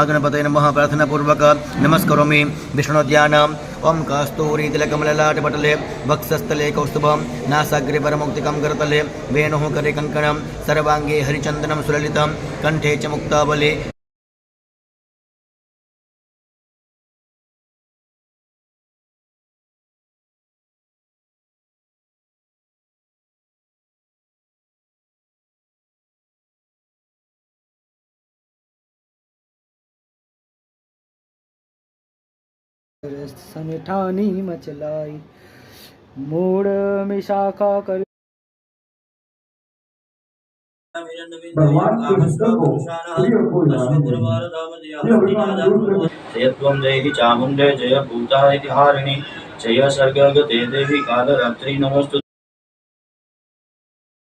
गणपतये नमः प्रार्थना पूर्वक नमस्करोमि विष्णुध्यानम् ओं कस्तूरीतिलकमललाटपटले वक्षस्थले कौस्तुभं नासाग्रे परमुक्तिकं करतले वेणुः करे कङ्कणं सर्वाङ्गे हरिचन्दनं सुललितं कण्ठे च मुक्तावली। समेठानी मचलाई मूड में शाखा कर भगवान कृष्ण को जयत्वं जयति चामुण्डे जय भूता इति हारिणि जय सर्गगते देवी कालरात्रि नमोस्तु।